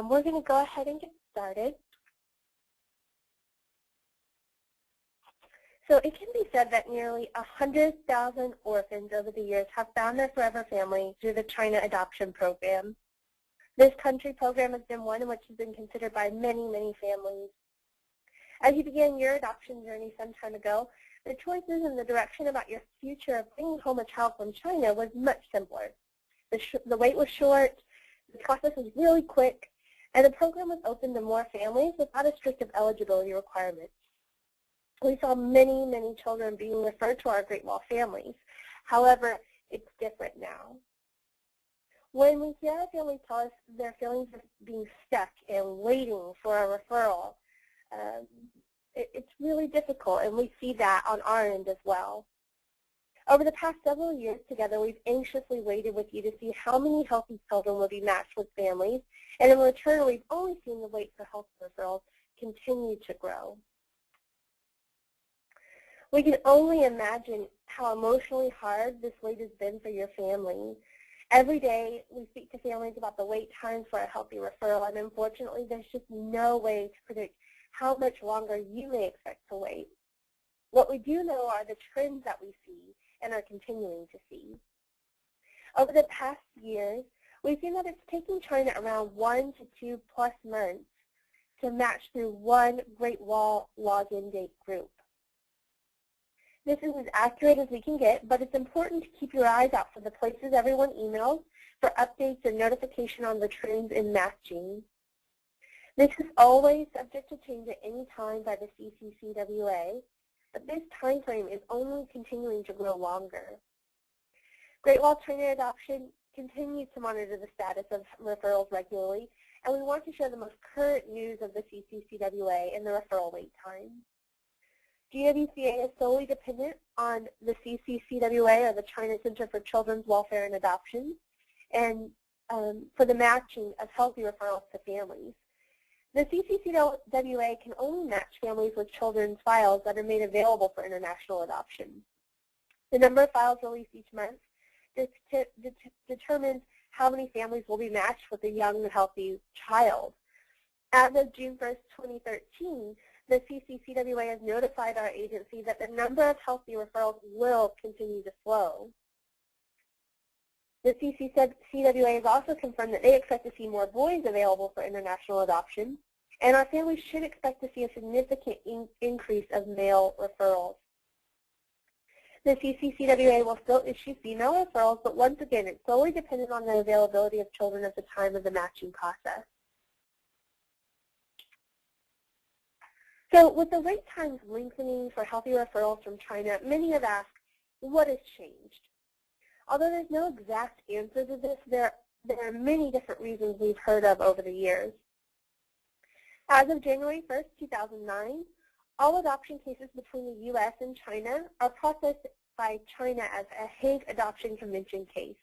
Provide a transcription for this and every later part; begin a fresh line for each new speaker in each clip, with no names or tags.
We're going to go ahead and get started. So it can be said that nearly 100,000 orphans over the years have found their forever family through the China Adoption Program. This country program has been one in which has been considered by many, many families. As you began your adoption journey some time ago, the choices and the direction about your future of bringing home a child from China was much simpler. The wait was short, the process was really quick, and the program was open to more families without a strict eligibility requirements. We saw many, many children being referred to our Great Wall families. However, it's different now. When we hear our families tell us their feelings of being stuck and waiting for a referral, it's really difficult, and we see that on our end as well. Over the past several years together, we've anxiously waited with you to see how many healthy children will be matched with families, and in return, we've only seen the wait for health referrals continue to grow. We can only imagine how emotionally hard this wait has been for your family. Every day, we speak to families about the wait times for a healthy referral, and unfortunately, there's just no way to predict how much longer you may expect to wait. What we do know are the trends that we see and are continuing to see. Over the past years, we've seen that it's taking China around 1 to 2+ months to match through one Great Wall login date group. This is as accurate as we can get, but it's important to keep your eyes out for the places everyone emails for updates and notification on the trends in matching. This is always subject to change at any time by the CCCWA, but this time frame is only continuing to grow longer. Great Wall China Adoption continues to monitor the status of referrals regularly, and we want to share the most current news of the CCCWA and the referral wait time. GWCA is solely dependent on the CCCWA, or the China Center for Children's Welfare and Adoption, and for the matching of healthy referrals to families. The CCCWA can only match families with children's files that are made available for international adoption. The number of files released each month determines how many families will be matched with a young and healthy child. As of June 1st, 2013, the CCCWA has notified our agency that the number of healthy referrals will continue to slow. The CCCWA has also confirmed that they expect to see more boys available for international adoption, and our families should expect to see a significant increase of male referrals. The CCCWA will still issue female referrals, but once again, it's solely dependent on the availability of children at the time of the matching process. So with the wait times lengthening for healthy referrals from China, many have asked, what has changed? Although there's no exact answer to this, there are many different reasons we've heard of over the years. As of January 1st, 2009, all adoption cases between the U.S. and China are processed by China as a Hague Adoption Convention case.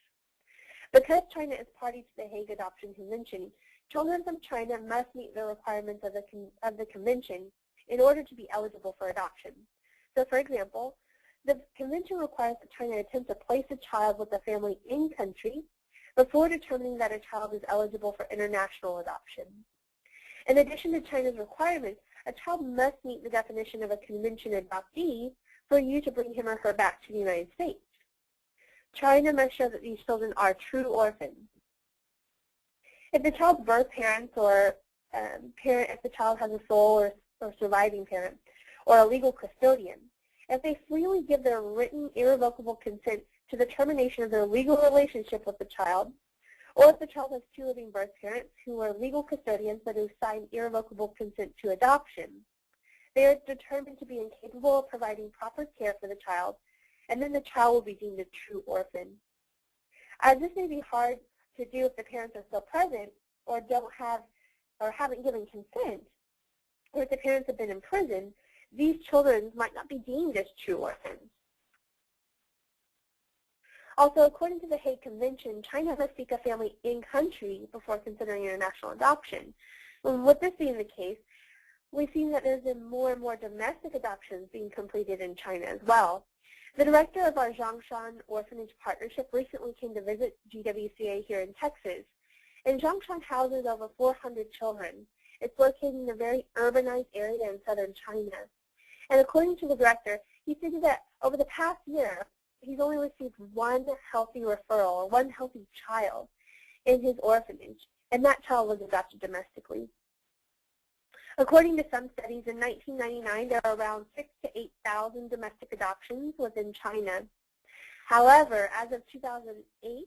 Because China is party to the Hague Adoption Convention, children from China must meet the requirements of the convention in order to be eligible for adoption. So for example, the convention requires that China attempt to place a child with a family in country before determining that a child is eligible for international adoption. In addition to China's requirements, a child must meet the definition of a convention adoptee for you to bring him or her back to the United States. China must show that these children are true orphans. If the child's birth parents or if the child has a sole or surviving parent or a legal custodian, if they freely give their written irrevocable consent to the termination of their legal relationship with the child, or if the child has two living birth parents who are legal custodians that have signed irrevocable consent to adoption, they are determined to be incapable of providing proper care for the child, and then the child will be deemed a true orphan. As this may be hard to do if the parents are still present or haven't given consent, or if the parents have been in prison, these children might not be deemed as true orphans. Also, according to the Hague Convention, China must seek a family in country before considering international adoption. And with this being the case, we've seen that there's been more and more domestic adoptions being completed in China as well. The director of our Zhongshan Orphanage Partnership recently came to visit GWCA here in Texas, and Zhongshan houses over 400 children. It's located in a very urbanized area in southern China. And according to the director, he stated that over the past year, he's only received one healthy referral, or one healthy child in his orphanage, and that child was adopted domestically. According to some studies, in 1999, there were around 6,000 to 8,000 domestic adoptions within China. However, as of 2008,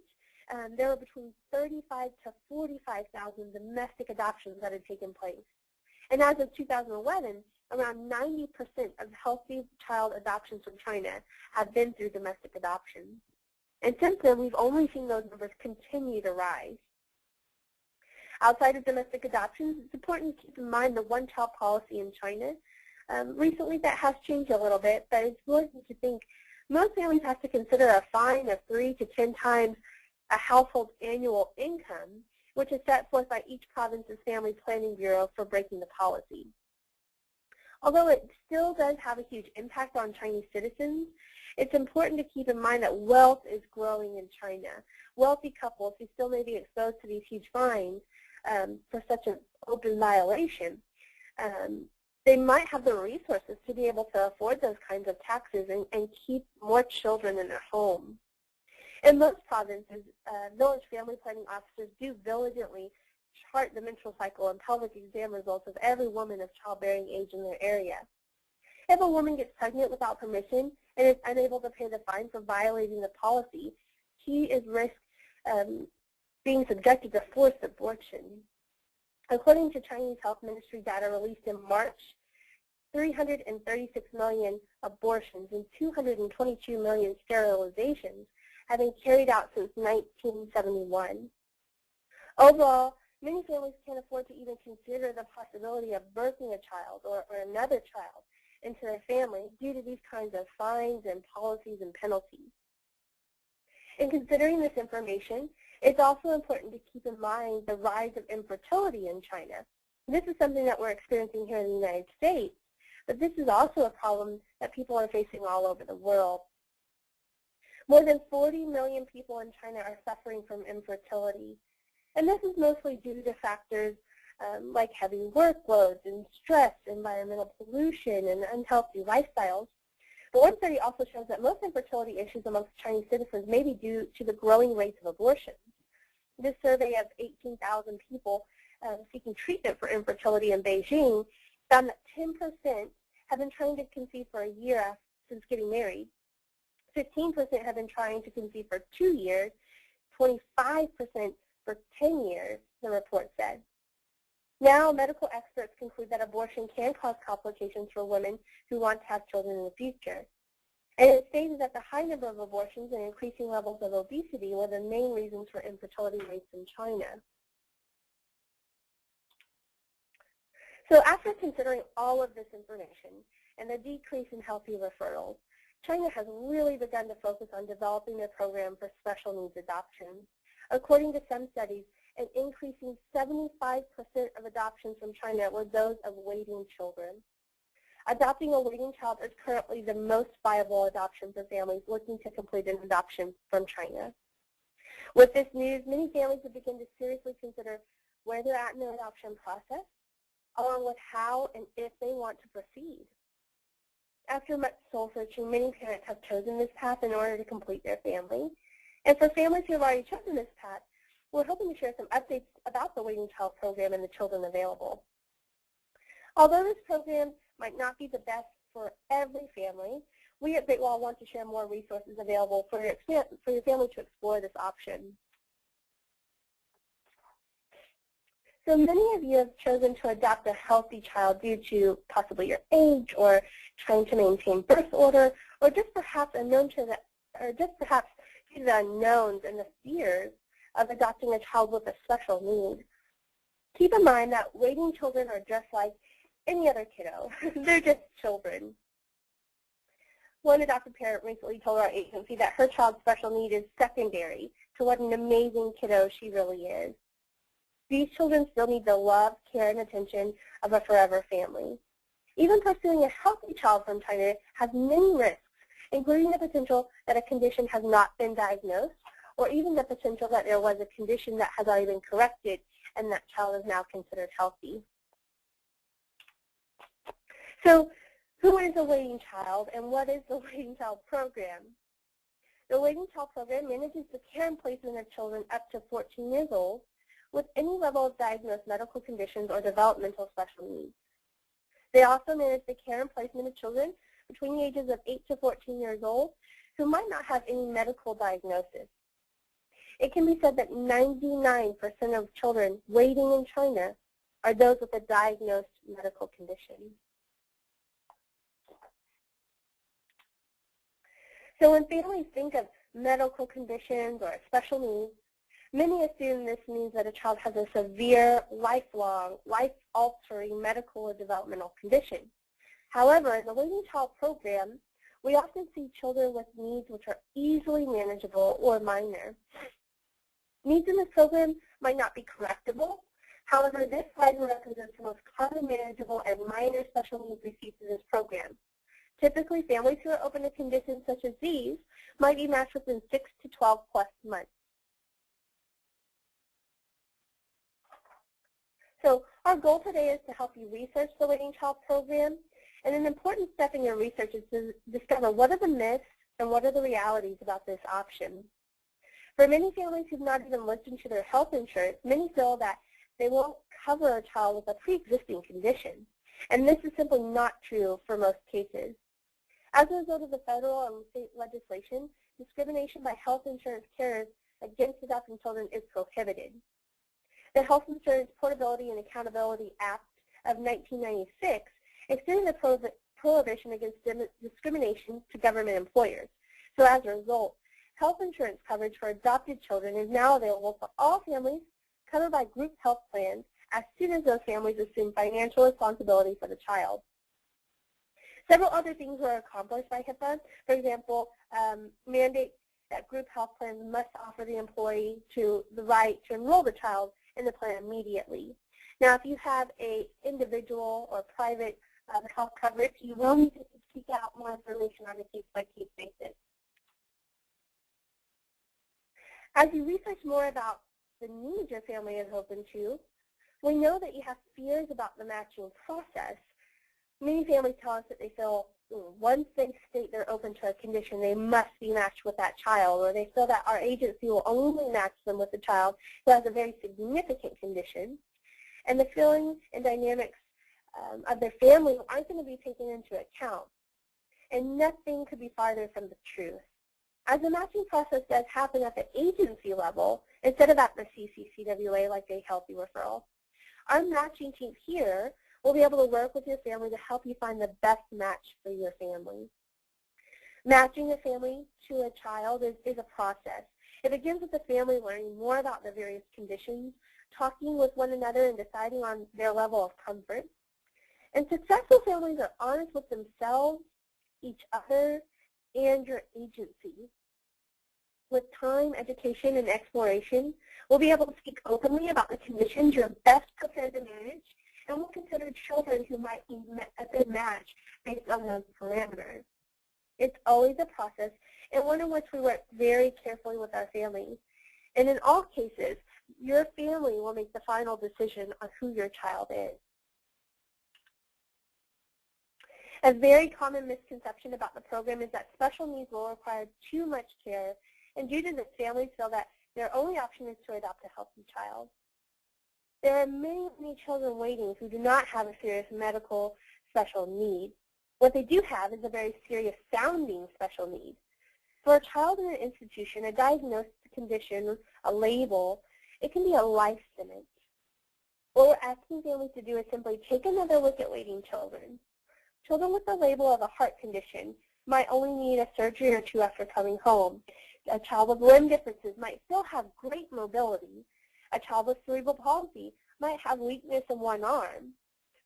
there were between 35,000 to 45,000 domestic adoptions that had taken place. And as of 2011, around 90% of healthy child adoptions from China have been through domestic adoption. And since then, we've only seen those numbers continue to rise. Outside of domestic adoptions, it's important to keep in mind the one-child policy in China. Recently, that has changed a little bit, but it's important to think most families have to consider a fine of 3 to 10 times a household's annual income, which is set forth by each province's Family Planning Bureau for breaking the policy. Although it still does have a huge impact on Chinese citizens, it's important to keep in mind that wealth is growing in China. Wealthy couples who still may be exposed to these huge fines for such an open violation, they might have the resources to be able to afford those kinds of taxes and keep more children in their home. In most provinces, village family planning officers do diligently chart the menstrual cycle and pelvic exam results of every woman of childbearing age in their area. If a woman gets pregnant without permission and is unable to pay the fine for violating the policy, she is risk being subjected to forced abortion. According to Chinese Health Ministry data released in March, 336 million abortions and 222 million sterilizations have been carried out since 1971. Overall, many families can't afford to even consider the possibility of birthing a child or another child into their family due to these kinds of fines and policies and penalties. In considering this information, it's also important to keep in mind the rise of infertility in China. This is something that we're experiencing here in the United States, but this is also a problem that people are facing all over the world. More than 40 million people in China are suffering from infertility, and this is mostly due to factors like heavy workloads and stress, environmental pollution, and unhealthy lifestyles. But one study also shows that most infertility issues amongst Chinese citizens may be due to the growing rates of abortions. This survey of 18,000 people seeking treatment for infertility in Beijing found that 10% have been trying to conceive for a year since getting married. 15% have been trying to conceive for 2 years, 25% for 10 years, the report said. Now, medical experts conclude that abortion can cause complications for women who want to have children in the future. And it stated that the high number of abortions and increasing levels of obesity were the main reasons for infertility rates in China. So after considering all of this information and the decrease in healthy referrals, China has really begun to focus on developing a program for special needs adoption. According to some studies, an increasing 75% of adoptions from China were those of waiting children. Adopting a waiting child is currently the most viable adoption for families looking to complete an adoption from China. With this news, many families have begun to seriously consider where they're at in their adoption process, along with how and if they want to proceed. After much soul searching, many parents have chosen this path in order to complete their family. And for families who have already chosen this path, we're hoping to share some updates about the Waiting Child Program and the children available. Although this program might not be the best for every family, we at Great Wall want to share more resources available for your family to explore this option. So many of you have chosen to adopt a healthy child due to possibly your age or trying to maintain birth order, or just perhaps due to the unknowns and the fears of adopting a child with a special need. Keep in mind that waiting children are just like any other kiddo. They're just children. One adopted parent recently told our agency that her child's special need is secondary to what an amazing kiddo she really is. These children still need the love, care, and attention of a forever family. Even pursuing a healthy child from China has many risks, including the potential that a condition has not been diagnosed or even the potential that there was a condition that has already been corrected and that child is now considered healthy. So who is a waiting child and what is the waiting child program? The Waiting Child Program manages the care and placement of children up to 14 years old with any level of diagnosed medical conditions or developmental special needs. They also manage the care and placement of children between the ages of 8 to 14 years old who might not have any medical diagnosis. It can be said that 99% of children waiting in China are those with a diagnosed medical condition. So when families think of medical conditions or special needs, many assume this means that a child has a severe, lifelong, life-altering medical or developmental condition. However, in the Waiting Child Program, we often see children with needs which are easily manageable or minor. Needs in this program might not be correctable. However, this slide represents the most common manageable and minor special needs received in this program. Typically, families who are open to conditions such as these might be matched within 6 to 12 plus months. So our goal today is to help you research the Waiting Child Program. And an important step in your research is to discover what are the myths and what are the realities about this option. For many families who've not even looked into their health insurance, many feel that they won't cover a child with a pre-existing condition. And this is simply not true for most cases. As a result of the federal and state legislation, discrimination by health insurance carriers against adopting children is prohibited. The Health Insurance Portability and Accountability Act of 1996 extended the prohibition against discrimination to government employers. So as a result, health insurance coverage for adopted children is now available for all families covered by group health plans as soon as those families assume financial responsibility for the child. Several other things were accomplished by HIPAA. For example, mandate that group health plans must offer the employee the right to enroll the child in the plan immediately. Now, if you have an individual or private health coverage, you will need to seek out more information on a case-by-case basis. As you research more about the needs your family is open to, we know that you have fears about the matching process. Many families tell us that they feel once they state they're open to a condition, they must be matched with that child, or they feel that our agency will only match them with a child who has a very significant condition. And the feelings and dynamics of their family aren't going to be taken into account. And nothing could be farther from the truth. As the matching process does happen at the agency level, instead of at the CCCWA like a healthy referral, our matching team here will be able to work with your family to help you find the best match for your family. Matching a family to a child is a process. It begins with the family learning more about the various conditions, talking with one another and deciding on their level of comfort. And successful families are honest with themselves, each other, and your agency. With time, education, and exploration, we'll be able to speak openly about the conditions you're best prepared to manage, and we'll consider children who might be a good match based on those parameters. It's always a process, and one in which we work very carefully with our families. And in all cases, your family will make the final decision on who your child is. A very common misconception about the program is that special needs will require too much care, and due to this, families feel that their only option is to adopt a healthy child. There are many, many children waiting who do not have a serious medical special need. What they do have is a very serious sounding special need. For a child in an institution, a diagnosed condition, a label, it can be a life sentence. What we're asking families to do is simply take another look at waiting children. Children with the label of a heart condition might only need a surgery or two after coming home. A child with limb differences might still have great mobility. A child with cerebral palsy might have weakness in one arm.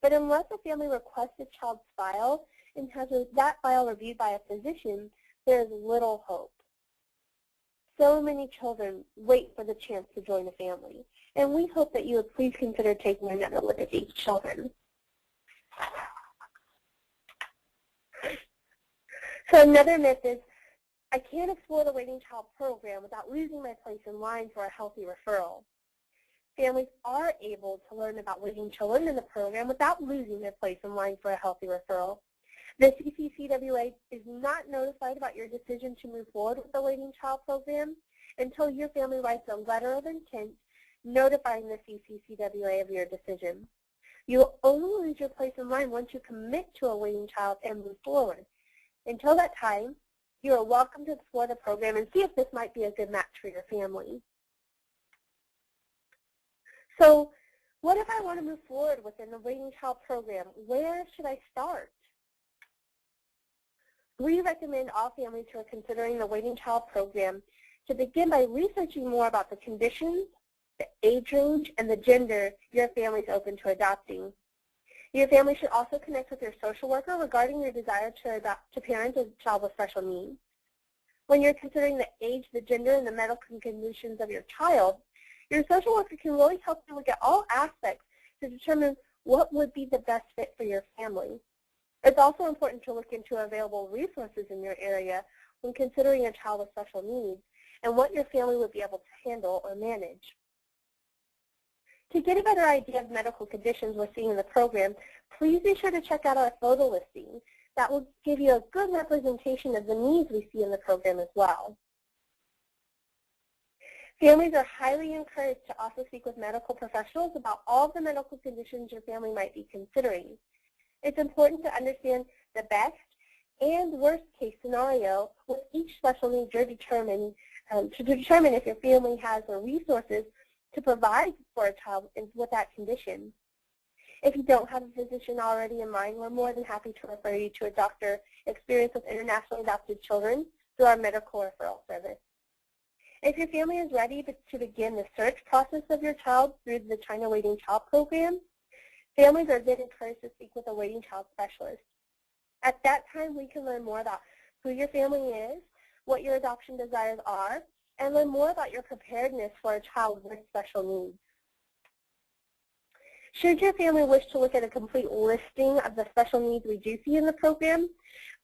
But unless a family requests a child's file and has that file reviewed by a physician, there is little hope. So many children wait for the chance to join a family, and we hope that you would please consider taking another look at these children. So another myth is I can't explore the Waiting Child program without losing my place in line for a healthy referral. Families are able to learn about waiting children in the program without losing their place in line for a healthy referral. The CCCWA is not notified about your decision to move forward with the Waiting Child program until your family writes a letter of intent notifying the CCCWA of your decision. You will only lose your place in line once you commit to a waiting child and move forward. Until that time, you are welcome to explore the program and see if this might be a good match for your family. So, what if I want to move forward within the Waiting Child program? Where should I start? We recommend all families who are considering the Waiting Child program to begin by researching more about the conditions, the age range, and the gender your family is open to adopting. Your family should also connect with your social worker regarding your desire to parent a child with special needs. When you're considering the age, the gender, and the medical conditions of your child, your social worker can really help you look at all aspects to determine what would be the best fit for your family. It's also important to look into available resources in your area when considering a child with special needs and what your family would be able to handle or manage. To get a better idea of medical conditions we're seeing in the program, please be sure to check out our photo listing. That will give you a good representation of the needs we see in the program as well. Families are highly encouraged to also speak with medical professionals about all of the medical conditions your family might be considering. It's important to understand the best and worst case scenario with each special need you're determined to determine if your family has the resources to provide for a child with that condition. If you don't have a physician already in mind, we're more than happy to refer you to a doctor experienced with internationally adopted children through our medical referral service. If your family is ready to begin the search process of your child through the China Waiting Child program, families are then encouraged to speak with a waiting child specialist. At that time, we can learn more about who your family is, what your adoption desires are, and learn more about your preparedness for a child with special needs. Should your family wish to look at a complete listing of the special needs we do see in the program,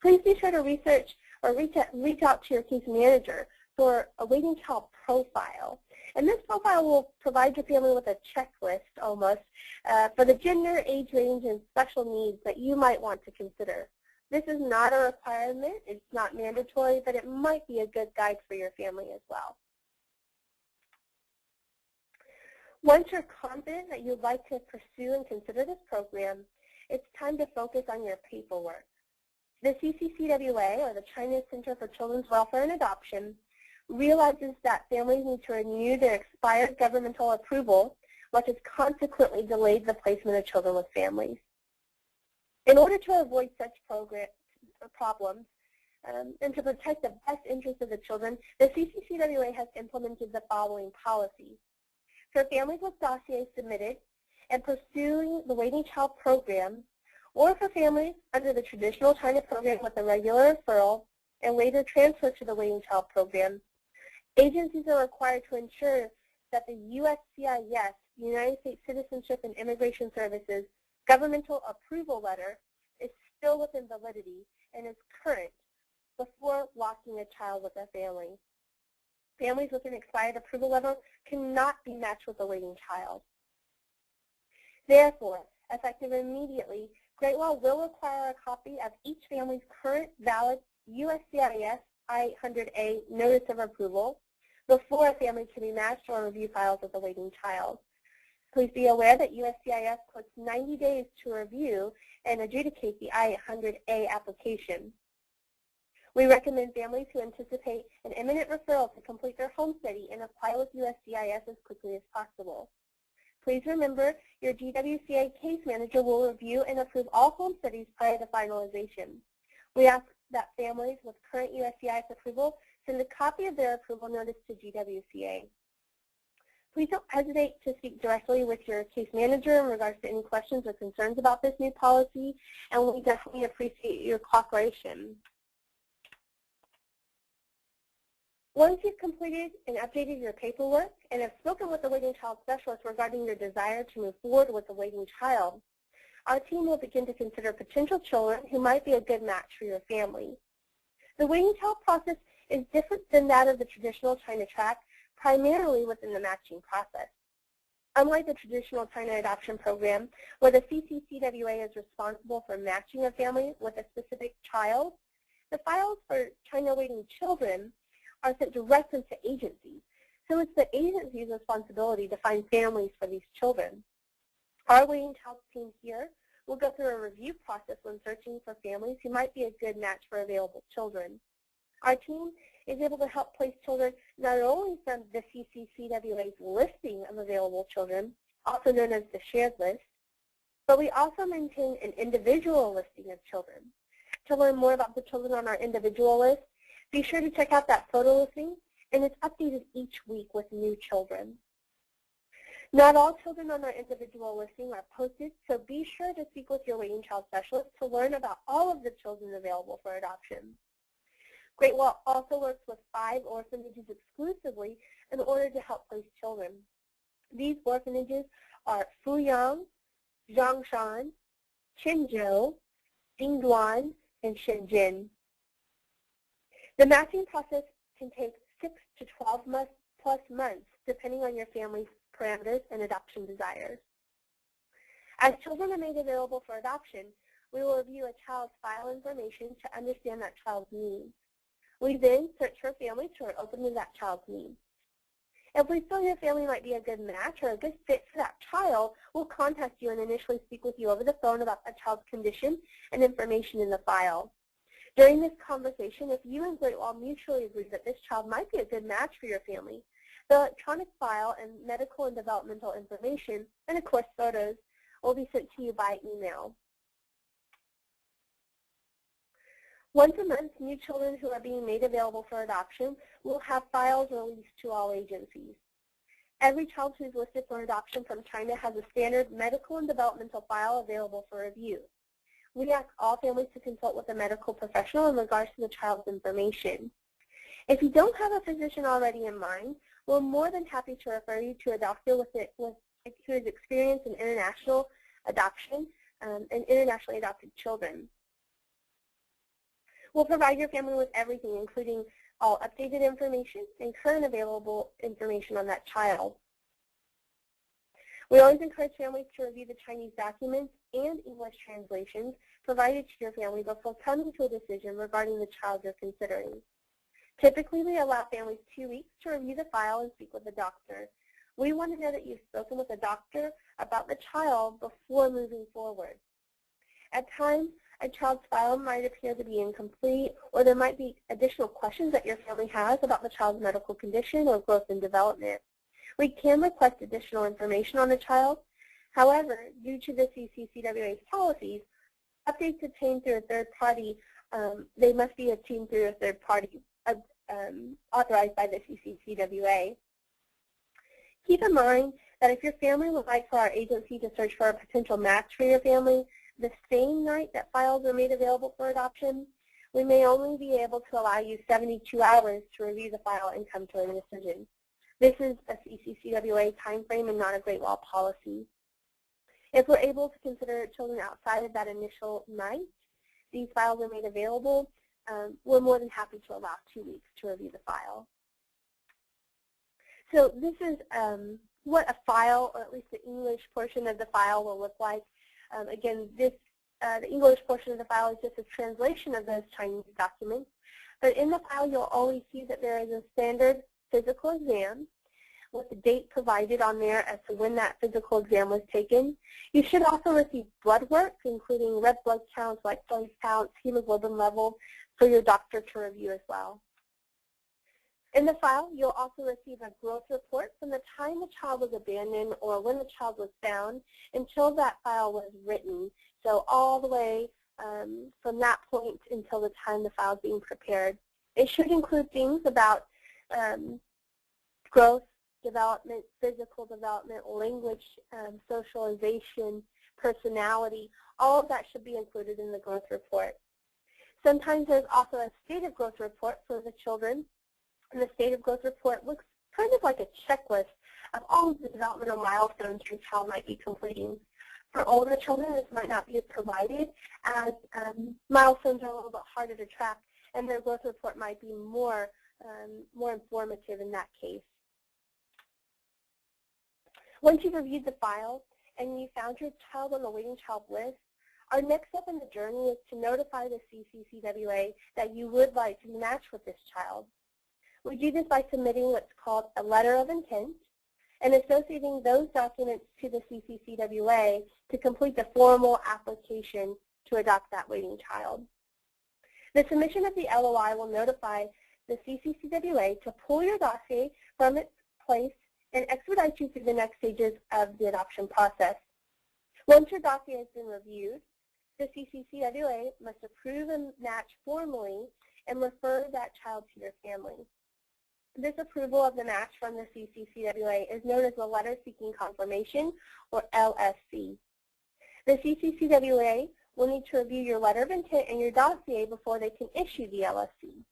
please be sure to research or reach out to your case manager for a waiting child profile. And this profile will provide your family with a checklist almost for the gender, age range, and special needs that you might want to consider. This is not a requirement, it's not mandatory, but it might be a good guide for your family as well. Once you're confident that you'd like to pursue and consider this program, it's time to focus on your paperwork. The CCCWA, or the China Center for Children's Welfare and Adoption, realizes that families need to renew their expired governmental approval, which has consequently delayed the placement of children with families. In order to avoid such problems and to protect the best interests of the children, the CCCWA has implemented the following policies. For families with dossiers submitted and pursuing the Waiting Child program, or for families under the traditional China program with a regular referral and later transfer to the Waiting Child program, agencies are required to ensure that the USCIS, United States Citizenship and Immigration Services, governmental approval letter is still within validity and is current before locking a child with a family. Families with an expired approval letter cannot be matched with a waiting child. Therefore, effective immediately, Great Wall will require a copy of each family's current valid USCIS I-800A notice of approval before a family can be matched or review files with a waiting child. Please be aware that USCIS puts 90 days to review and adjudicate the I-800A application. We recommend families who anticipate an imminent referral to complete their home study and apply with USCIS as quickly as possible. Please remember your GWCA case manager will review and approve all home studies prior to finalization. We ask that families with current USCIS approval send a copy of their approval notice to GWCA. Please don't hesitate to speak directly with your case manager in regards to any questions or concerns about this new policy, and we definitely appreciate your cooperation. Once you've completed and updated your paperwork and have spoken with the waiting child specialist regarding your desire to move forward with the waiting child, our team will begin to consider potential children who might be a good match for your family. The waiting child process is different than that of the traditional China track, primarily within the matching process. Unlike the traditional China adoption program, where the CCCWA is responsible for matching a family with a specific child, the files for China-awaiting children are sent directly to agencies. So it's the agency's responsibility to find families for these children. Our waiting child team here will go through a review process when searching for families who might be a good match for available children. Our team is able to help place children not only from the CCCWA's listing of available children, also known as the shared list, but we also maintain an individual listing of children. To learn more about the children on our individual list, be sure to check out that photo listing, and it's updated each week with new children. Not all children on our individual listing are posted, so be sure to speak with your waiting child specialist to learn about all of the children available for adoption. Great Wall also works with 5 orphanages exclusively in order to help place children. These orphanages are Fuyang, Zhongshan, Qinzhou, Jingduan, and Shenzhen. The matching process can take 6 to 12 plus months, depending on your family's parameters and adoption desires. As children are made available for adoption, we will review a child's file information to understand that child's needs. We then search for families who are open to that child's needs. If we feel your family might be a good match or a good fit for that child, we'll contact you and initially speak with you over the phone about the child's condition and information in the file. During this conversation, if you and Great Wall mutually agree that this child might be a good match for your family, the electronic file and medical and developmental information, and of course photos, will be sent to you by email. Once a month, new children who are being made available for adoption will have files released to all agencies. Every child who is listed for adoption from China has a standard medical and developmental file available for review. We ask all families to consult with a medical professional in regards to the child's information. If you don't have a physician already in mind, we're more than happy to refer you to a doctor who is experienced in international adoption and internationally adopted children. We'll provide your family with everything, including all updated information and current available information on that child. We always encourage families to review the Chinese documents and English translations provided to your family before coming to a decision regarding the child you're considering. Typically, we allow families 2 weeks to review the file and speak with a doctor. We want to know that you've spoken with a doctor about the child before moving forward. At times, a child's file might appear to be incomplete, or there might be additional questions that your family has about the child's medical condition or growth and development. We can request additional information on the child. However, due to the CCCWA's policies, updates obtained through a third party, they must be obtained through a third party authorized by the CCCWA. Keep in mind that if your family would like for our agency to search for a potential match for your family the same night that files are made available for adoption, we may only be able to allow you 72 hours to review the file and come to a decision. This is a CCCWA timeframe and not a Great Wall policy. If we're able to consider children outside of that initial night, these files are made available, we're more than happy to allow 2 weeks to review the file. So this is what a file, or at least the English portion of the file, will look like. Again, the English portion of the file is just a translation of those Chinese documents. But in the file, you'll always see that there is a standard physical exam with the date provided on there as to when that physical exam was taken. You should also receive blood work, including red blood counts, white cell counts, hemoglobin level, for your doctor to review as well. In the file, you'll also receive a growth report from the time the child was abandoned or when the child was found until that file was written. So all the way from that point until the time the file is being prepared. It should include things about growth, development, physical development, language, socialization, personality. All of that should be included in the growth report. Sometimes there's also a state of growth report for the children. And the state of growth report looks kind of like a checklist of all of the developmental milestones your child might be completing. For older children, this might not be provided, as milestones are a little bit harder to track, and their growth report might be more more informative in that case. Once you've reviewed the file and you found your child on the waiting child list, our next step in the journey is to notify the CCCWA that you would like to be matched with this child. We do this by submitting what's called a letter of intent and associating those documents to the CCCWA to complete the formal application to adopt that waiting child. The submission of the LOI will notify the CCCWA to pull your dossier from its place and expedite you through the next stages of the adoption process. Once your dossier has been reviewed, the CCCWA must approve a match formally and refer that child to your family. This approval of the match from the CCCWA is known as the Letter Seeking Confirmation, or LSC. The CCCWA will need to review your letter of intent and your dossier before they can issue the LSC.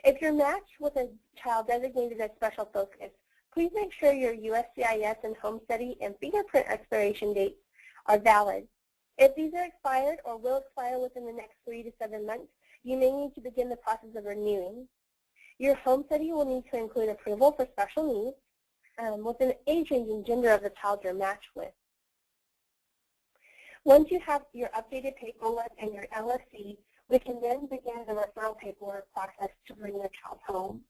If you're matched with a child designated as special focus, please make sure your USCIS and home study and fingerprint expiration dates are valid. If these are expired or will expire within the next 3 to 7 months, you may need to begin the process of renewing. Your home study will need to include approval for special needs with an age range and gender of the child you're matched with. Once you have your updated paperwork and your LSC, we can then begin the referral paperwork process to bring your child home.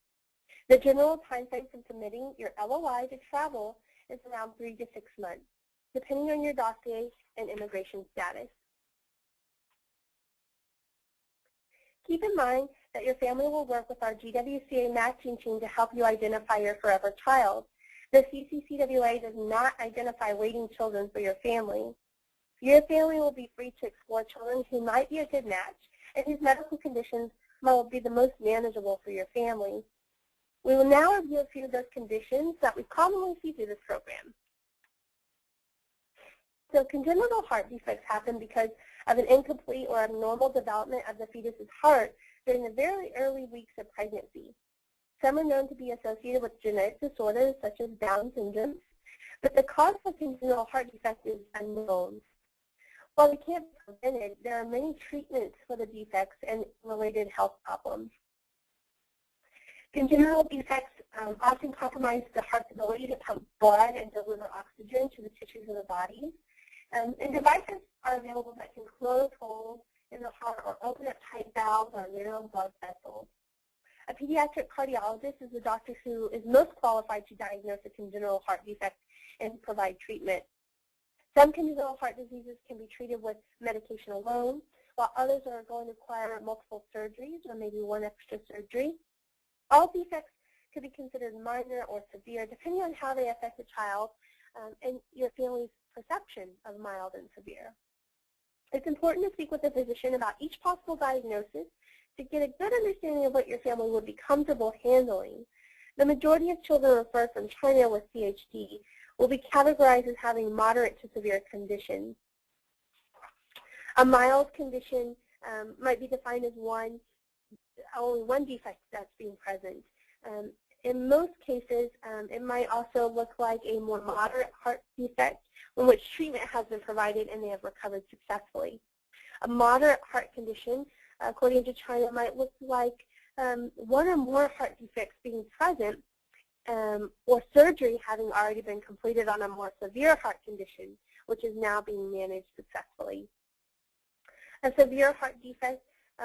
The general timeframe for submitting your LOI to travel is around 3 to 6 months, depending on your dossier and immigration status. Keep in mind that your family will work with our GWCA matching team to help you identify your forever child. The CCCWA does not identify waiting children for your family. Your family will be free to explore children who might be a good match and whose medical conditions might be the most manageable for your family. We will now review a few of those conditions that we commonly see through this program. So congenital heart defects happen because of an incomplete or abnormal development of the fetus's heart during the very early weeks of pregnancy. Some are known to be associated with genetic disorders such as Down syndrome, but the cause of congenital heart defect is unknown. While they can't be prevented, there are many treatments for the defects and related health problems. Congenital defects often compromise the heart's ability to pump blood and deliver oxygen to the tissues of the body. And devices are available that can close holes in the heart or open up tight valves or narrow blood vessels. A pediatric cardiologist is the doctor who is most qualified to diagnose a congenital heart defect and provide treatment. Some congenital heart diseases can be treated with medication alone, while others are going to require multiple surgeries or maybe one extra surgery. All defects could be considered minor or severe depending on how they affect the child and your family's perception of mild and severe. It's important to speak with a physician about each possible diagnosis to get a good understanding of what your family would be comfortable handling. The majority of children referred from China with CHD will be categorized as having moderate to severe conditions. A mild condition might be defined as only one defect that's being present. In most cases, it might also look like a more moderate heart defect in which treatment has been provided and they have recovered successfully. A moderate heart condition, according to China, might look like one or more heart defects being present or surgery having already been completed on a more severe heart condition, which is now being managed successfully. A severe heart defect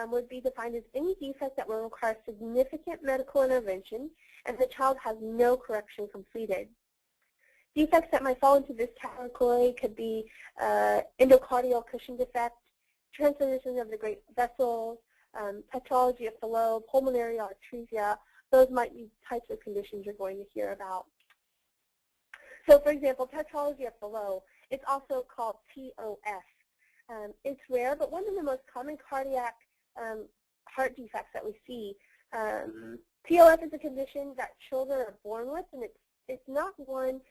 would be defined as any defect that will require significant medical intervention and the child has no correction completed. Defects that might fall into this category could be endocardial cushion defect, transposition of the great vessels, tetralogy of Fallot, pulmonary atresia. Those might be types of conditions you're going to hear about. So for example, tetralogy of Fallot, it's also called TOF. It's rare, but one of the most common cardiac heart defects that we see. TOF is a condition that children are born with, and it's not one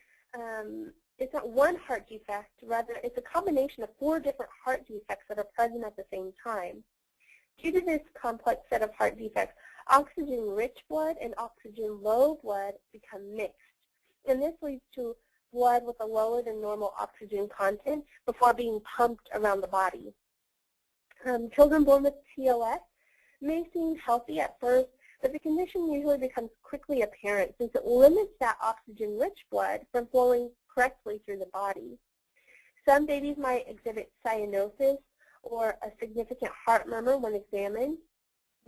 heart defect. Rather, it's a combination of 4 different heart defects that are present at the same time. Due to this complex set of heart defects, oxygen-rich blood and oxygen-low blood become mixed, and this leads to blood with a lower than normal oxygen content before being pumped around the body. Children born with TOF may seem healthy at birth, but the condition usually becomes quickly apparent since it limits that oxygen-rich blood from flowing correctly through the body. Some babies might exhibit cyanosis or a significant heart murmur when examined.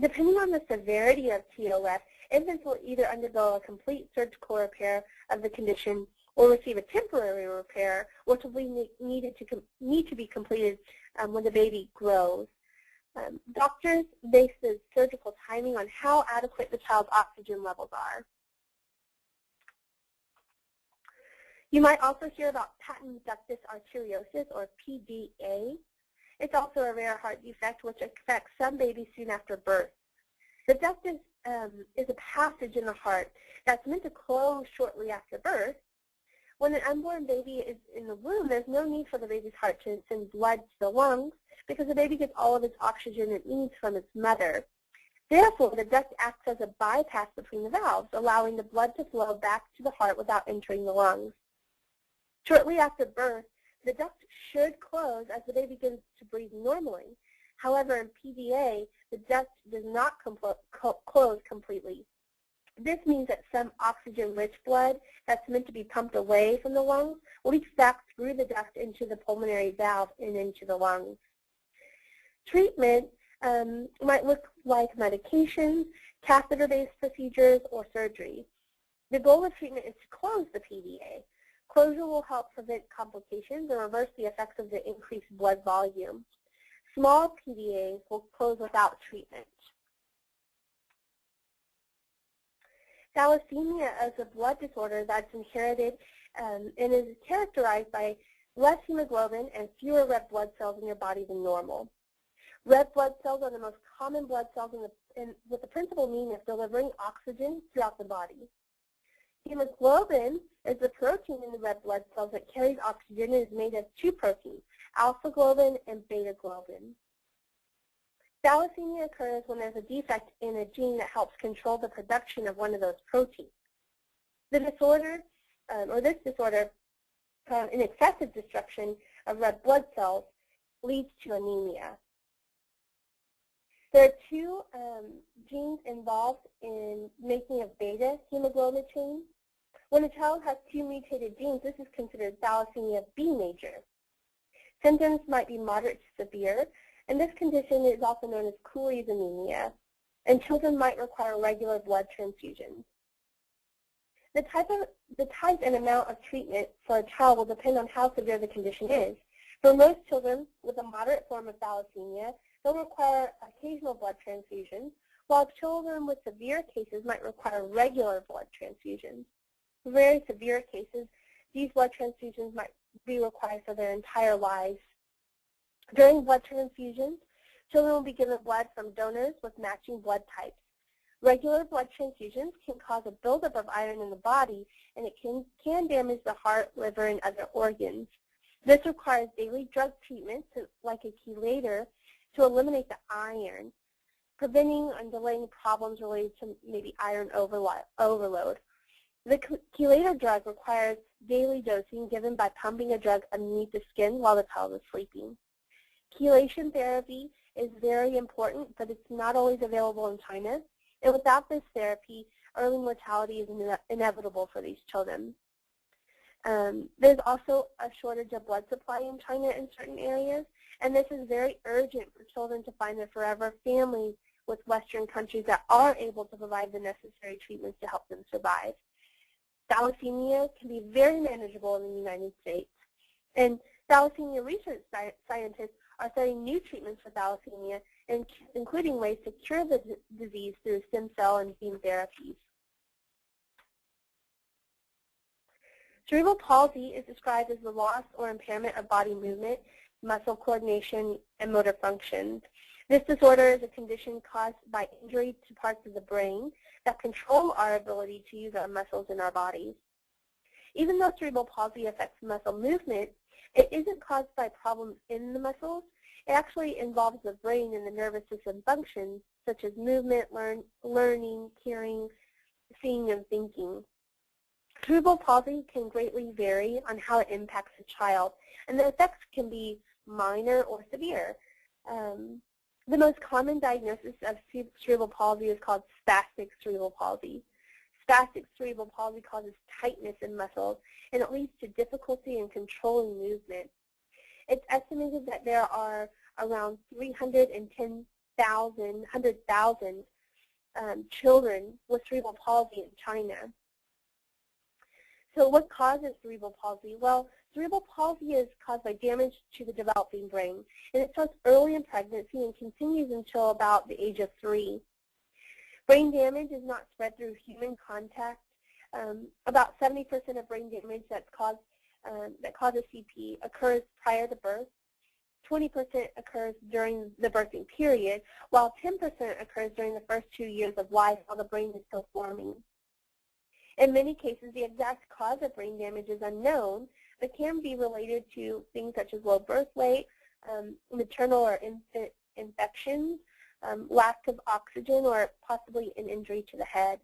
Depending on the severity of TOF, infants will either undergo a complete surgical repair of the condition or receive a temporary repair, which will be need to be completed when the baby grows. Doctors base the surgical timing on how adequate the child's oxygen levels are. You might also hear about patent ductus arteriosus, or PDA. It's also a rare heart defect which affects some babies soon after birth. The ductus is a passage in the heart that's meant to close shortly after birth. When an unborn baby is in the womb, there's no need for the baby's heart to send blood to the lungs because the baby gets all of its oxygen it needs from its mother. Therefore, the duct acts as a bypass between the valves, allowing the blood to flow back to the heart without entering the lungs. Shortly after birth, the duct should close as the baby begins to breathe normally. However, in PDA, the duct does not close completely. This means that some oxygen-rich blood that's meant to be pumped away from the lungs leaks back through the duct into the pulmonary valve and into the lungs. Treatment might look like medications, catheter-based procedures, or surgery. The goal of treatment is to close the PDA. Closure will help prevent complications and reverse the effects of the increased blood volume. Small PDAs will close without treatment. Thalassemia is a blood disorder that's inherited and is characterized by less hemoglobin and fewer red blood cells in your body than normal. Red blood cells are the most common blood cells with the principal meaning of delivering oxygen throughout the body. Hemoglobin is the protein in the red blood cells that carries oxygen and is made of two proteins, alpha globin and beta globin. Thalassemia occurs when there's a defect in a gene that helps control the production of one of those proteins. The disorder, this disorder, an excessive destruction of red blood cells, leads to anemia. There are two genes involved in making a beta hemoglobin chain. When a child has two mutated genes, this is considered thalassemia B major. Symptoms might be moderate to severe, and this condition is also known as Cooley's anemia, and children might require regular blood transfusions. The type and amount of treatment for a child will depend on how severe the condition is. For most children with a moderate form of thalassemia, they'll require occasional blood transfusions, while children with severe cases might require regular blood transfusions. For very severe cases, these blood transfusions might be required for their entire lives. During blood transfusions, children will be given blood from donors with matching blood types. Regular blood transfusions can cause a buildup of iron in the body, and it can damage the heart, liver, and other organs. This requires daily drug treatments, like a chelator, to eliminate the iron, preventing and delaying problems related to maybe iron overload. The chelator drug requires daily dosing given by pumping a drug underneath the skin while the child is sleeping. Chelation therapy is very important, but it's not always available in China. And without this therapy, early mortality is inevitable for these children. There's also a shortage of blood supply in China in certain areas, and this is very urgent for children to find their forever families with Western countries that are able to provide the necessary treatments to help them survive. Thalassemia can be very manageable in the United States, and thalassemia research scientists are studying new treatments for thalassemia, including ways to cure the disease through stem cell and gene therapies. Cerebral palsy is described as the loss or impairment of body movement, muscle coordination, and motor function. This disorder is a condition caused by injury to parts of the brain that control our ability to use our muscles in our bodies. Even though cerebral palsy affects muscle movement, it isn't caused by problems in the muscles. It actually involves the brain and the nervous system functions, such as movement, learning, hearing, seeing, and thinking. Cerebral palsy can greatly vary on how it impacts a child, and the effects can be minor or severe. The most common diagnosis of cerebral palsy is called spastic cerebral palsy. Spastic cerebral palsy causes tightness in muscles, and it leads to difficulty in controlling movement. It's estimated that there are around 100,000 children with cerebral palsy in China. So what causes cerebral palsy? Well, cerebral palsy is caused by damage to the developing brain, and it starts early in pregnancy and continues until about the age of 3. Brain damage is not spread through human contact. About 70% of brain damage that causes CP occurs prior to birth. 20% occurs during the birthing period, while 10% occurs during the first 2 years of life while the brain is still forming. In many cases, the exact cause of brain damage is unknown, but can be related to things such as low birth weight, maternal or infant infections, lack of oxygen, or possibly an injury to the head.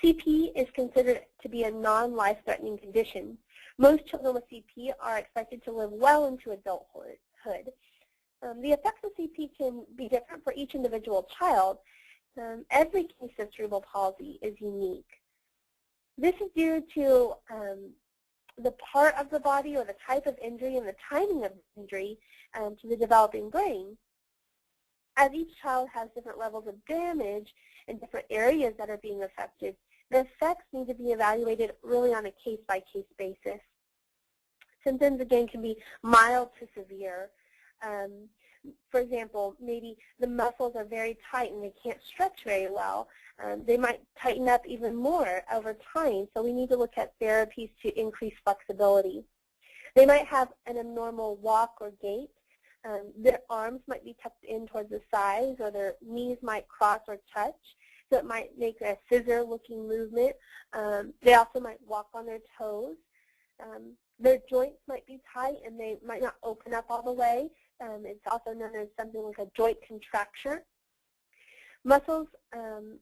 CP is considered to be a non-life-threatening condition. Most children with CP are expected to live well into adulthood. The effects of CP can be different for each individual child. Every case of cerebral palsy is unique. This is due to the part of the body or the type of injury and the timing of the injury to the developing brain. As each child has different levels of damage in different areas that are being affected, the effects need to be evaluated really on a case-by-case basis. Symptoms, again, can be mild to severe. For example, maybe the muscles are very tight and they can't stretch very well. They might tighten up even more over time, so we need to look at therapies to increase flexibility. They might have an abnormal walk or gait. Their arms might be tucked in towards the sides, or their knees might cross or touch, so it might make a scissor-looking movement. They also might walk on their toes. Their joints might be tight and they might not open up all the way. It's also known as something like a joint contracture. Muscles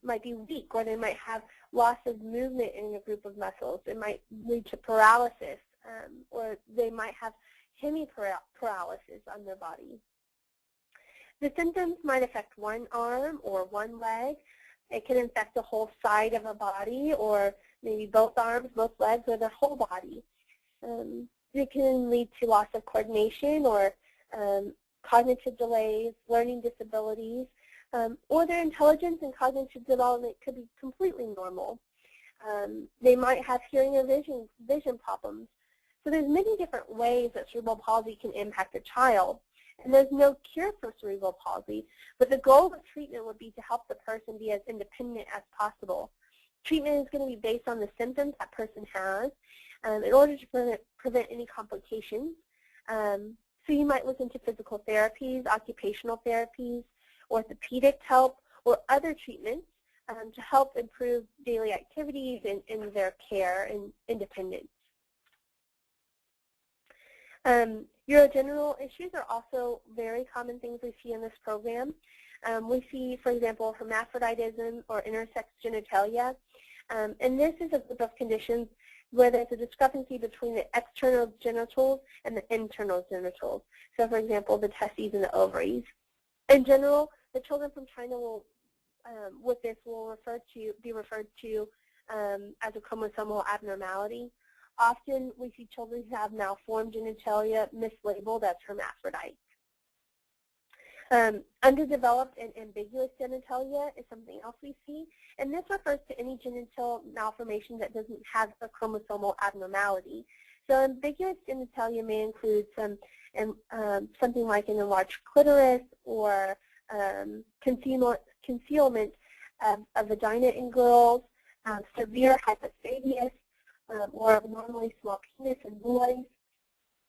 might be weak, or they might have loss of movement in a group of muscles. It might lead to paralysis, or they might have hemiparalysis on their body. The symptoms might affect one arm or one leg. It can affect the whole side of a body, or maybe both arms, both legs, or the whole body. It can lead to loss of coordination or cognitive delays, learning disabilities, or their intelligence and cognitive development could be completely normal. They might have hearing or vision problems. So there's many different ways that cerebral palsy can impact a child. And there's no cure for cerebral palsy, but the goal of treatment would be to help the person be as independent as possible. Treatment is going to be based on the symptoms that person has in order to prevent any complications. So you might look into physical therapies, occupational therapies, orthopedic help, or other treatments to help improve daily activities and their care and independence. Urogenital issues are also very common things we see in this program. We see, for example, hermaphroditism or intersex genitalia. And this is a group of conditions where there's a discrepancy between the external genitals and the internal genitals. So, for example, the testes and the ovaries. In general, the children from China will, with this, will be referred to as a chromosomal abnormality. Often, we see children who have malformed genitalia mislabeled as hermaphrodites. Underdeveloped and ambiguous genitalia is something else we see, and this refers to any genital malformation that doesn't have a chromosomal abnormality. So ambiguous genitalia may include something like an enlarged clitoris or concealment of a vagina in girls, severe hypospadias, or abnormally small penis in boys.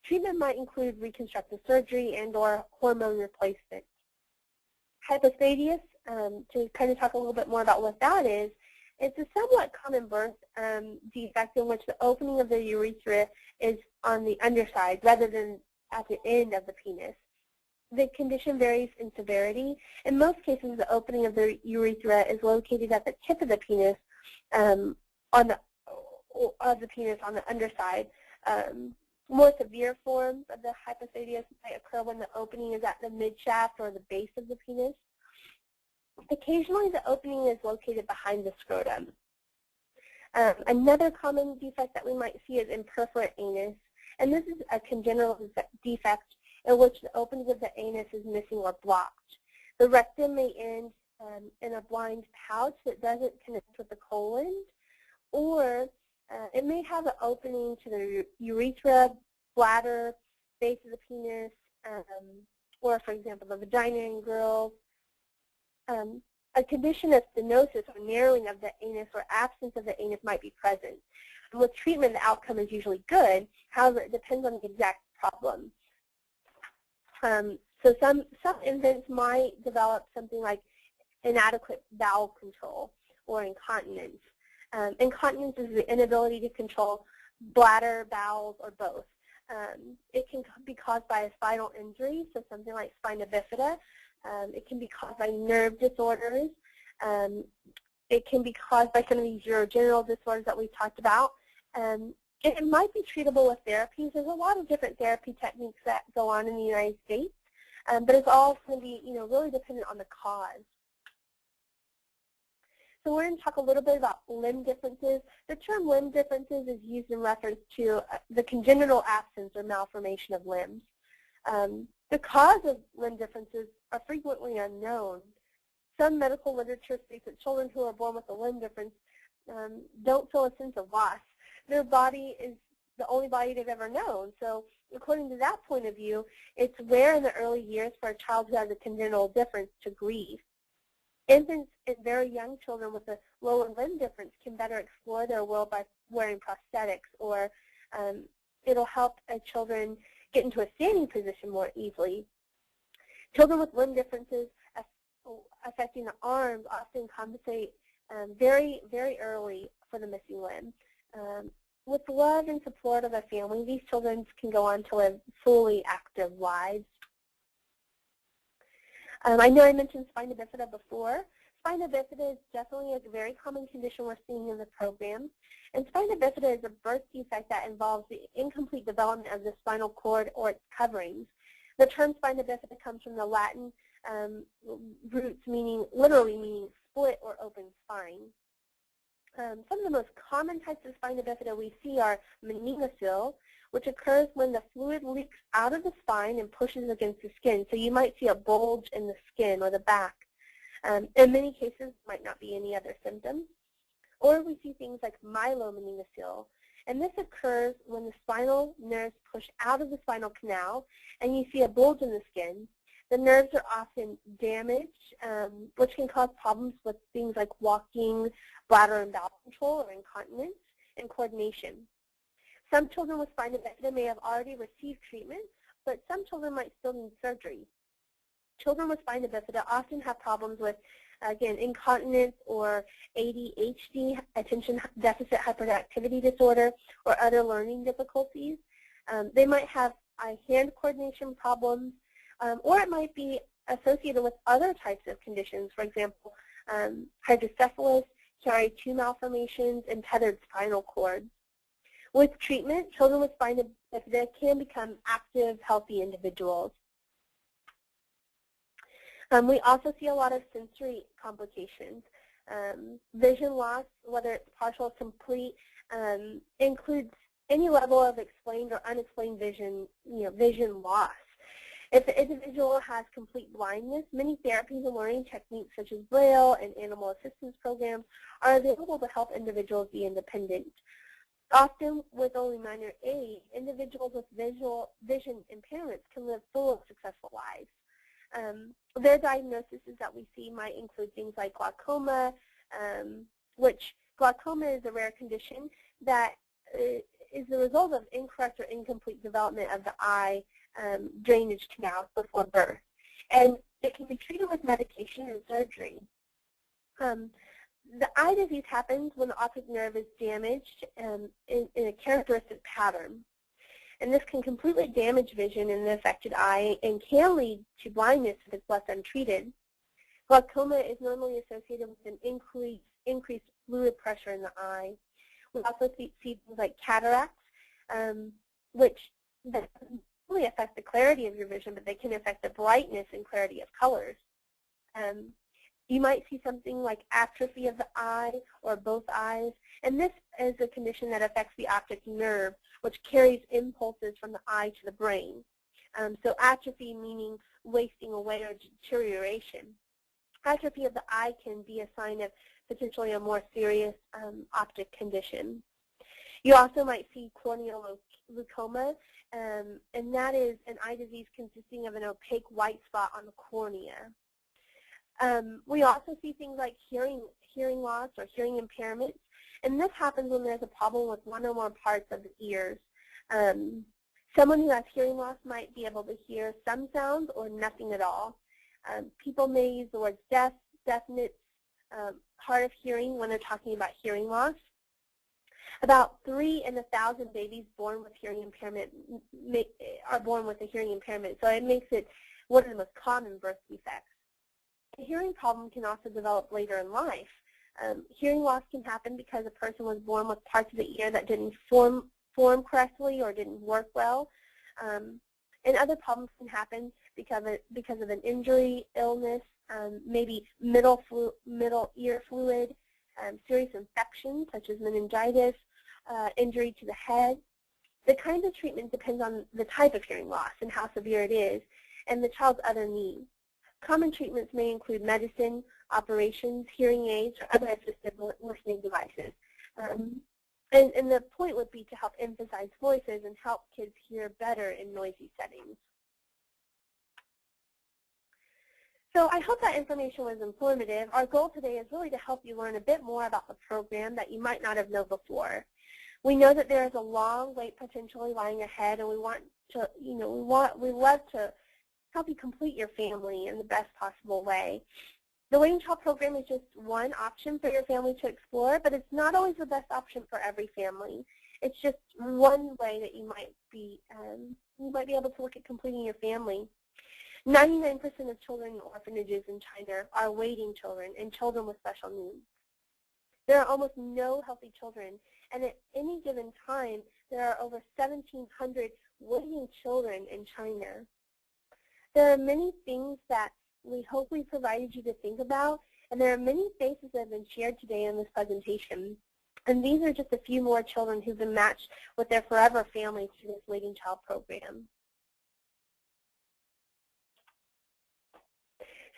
Treatment might include reconstructive surgery and or hormone replacement. Hypospadias, to kind of talk a little bit more about what that is, it's a somewhat common birth defect in which the opening of the urethra is on the underside rather than at the end of the penis. The condition varies in severity. In most cases, the opening of the urethra is located at the tip of the penis on the underside. More severe forms of the hypothyreosis might occur when the opening is at the midshaft or the base of the penis. Occasionally, the opening is located behind the scrotum. Another common defect that we might see is imperforate anus, and this is a congenital defect in which the opening of the anus is missing or blocked. The rectum may end in a blind pouch that doesn't connect with the colon, or it may have an opening to the urethra, bladder, base of the penis, or, for example, the vagina in girls. A condition of stenosis or narrowing of the anus or absence of the anus might be present. And with treatment, the outcome is usually good. However, it depends on the exact problem. So some infants might develop something like inadequate bowel control or incontinence. Incontinence is the inability to control bladder, bowels, or both. It can be caused by a spinal injury, so something like spina bifida. It can be caused by nerve disorders. It can be caused by some of these urogenital disorders that we've talked about. It might be treatable with therapies. There's a lot of different therapy techniques that go on in the United States, but it's all going to be, really dependent on the cause. So we're going to talk a little bit about limb differences. The term limb differences is used in reference to the congenital absence or malformation of limbs. The cause of limb differences are frequently unknown. Some medical literature states that children who are born with a limb difference don't feel a sense of loss. Their body is the only body they've ever known. So according to that point of view, it's rare in the early years for a child who has a congenital difference to grieve. Infants and very young children with a lower limb difference can better explore their world by wearing prosthetics, or it'll help children get into a standing position more easily. Children with limb differences affecting the arms often compensate very, very early for the missing limb. With love and support of a family, these children can go on to live fully active lives. I know I mentioned spina bifida before. Spina bifida is definitely a very common condition we're seeing in the program. And spina bifida is a birth defect that involves the incomplete development of the spinal cord or its coverings. The term spina bifida comes from the Latin roots literally meaning split or open spine. Some of the most common types of spina bifida we see are meningocele, which occurs when the fluid leaks out of the spine and pushes against the skin. So you might see a bulge in the skin or the back. In many cases, might not be any other symptoms. Or we see things like myelomeningocele, and this occurs when the spinal nerves push out of the spinal canal and you see a bulge in the skin. The nerves are often damaged, which can cause problems with things like walking, bladder and bowel control, or incontinence, and coordination. Some children with spina bifida may have already received treatment, but some children might still need surgery. Children with spina bifida often have problems with, again, incontinence or ADHD, attention deficit hyperactivity disorder, or other learning difficulties. They might have hand coordination problems, or it might be associated with other types of conditions, for example, hydrocephalus, KRA2 malformations, and tethered spinal cords. With treatment, children with spina bifida can become active, healthy individuals. We also see a lot of sensory complications. Vision loss, whether it's partial or complete, includes any level of explained or unexplained vision loss. If the individual has complete blindness, many therapies and learning techniques such as Braille and animal assistance programs are available to help individuals be independent. Often, with only minor aid, individuals with vision impairments can live full, successful lives. Their diagnoses that we see might include things like glaucoma, which glaucoma is a rare condition that is the result of incorrect or incomplete development of the eye drainage canals before birth. And it can be treated with medication and surgery. The eye disease happens when the optic nerve is damaged in a characteristic pattern. And this can completely damage vision in the affected eye and can lead to blindness if it's left untreated. Glaucoma is normally associated with an increased fluid pressure in the eye. We also see things like cataracts, which that really affect the clarity of your vision, but they can affect the brightness and clarity of colors. You might see something like atrophy of the eye or both eyes, and this is a condition that affects the optic nerve, which carries impulses from the eye to the brain. So atrophy meaning wasting away or deterioration. Atrophy of the eye can be a sign of potentially a more serious optic condition. You also might see corneal leukoma, and that is an eye disease consisting of an opaque white spot on the cornea. We also see things like hearing loss or hearing impairment, and this happens when there's a problem with one or more parts of the ears. Someone who has hearing loss might be able to hear some sounds or nothing at all. People may use the words deaf, deafness, hard of hearing when they're talking about hearing loss. About 3 in 1,000 babies born with hearing impairment are born with a hearing impairment, so it makes it one of the most common birth defects. A hearing problem can also develop later in life. Hearing loss can happen because a person was born with parts of the ear that didn't form correctly or didn't work well. And other problems can happen because of an injury, illness, maybe middle ear fluid, serious infections such as meningitis, injury to the head. The kinds of treatment depends on the type of hearing loss and how severe it is, and the child's other needs. Common treatments may include medicine, operations, hearing aids, or other assistive listening devices. And the point would be to help emphasize voices and help kids hear better in noisy settings. So I hope that information was informative. Our goal today is really to help you learn a bit more about the program that you might not have known before. We know that there is a long wait potentially lying ahead, and we want to, we love to help you complete your family in the best possible way. The Waiting Child program is just one option for your family to explore, but it's not always the best option for every family. It's just one way that you might be able to look at completing your family. 99% of children in orphanages in China are waiting children and children with special needs. There are almost no healthy children, and at any given time, there are over 1,700 waiting children in China. There are many things that we hope we provided you to think about, and there are many faces that have been shared today in this presentation. And these are just a few more children who've been matched with their forever families through this Waiting Child program.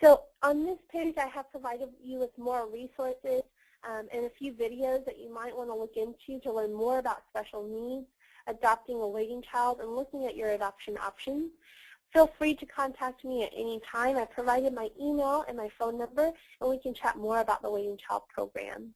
So on this page, I have provided you with more resources and a few videos that you might want to look into to learn more about special needs, adopting a waiting child, and looking at your adoption options. Feel free to contact me at any time. I provided my email and my phone number, and we can chat more about the Waiting Child program.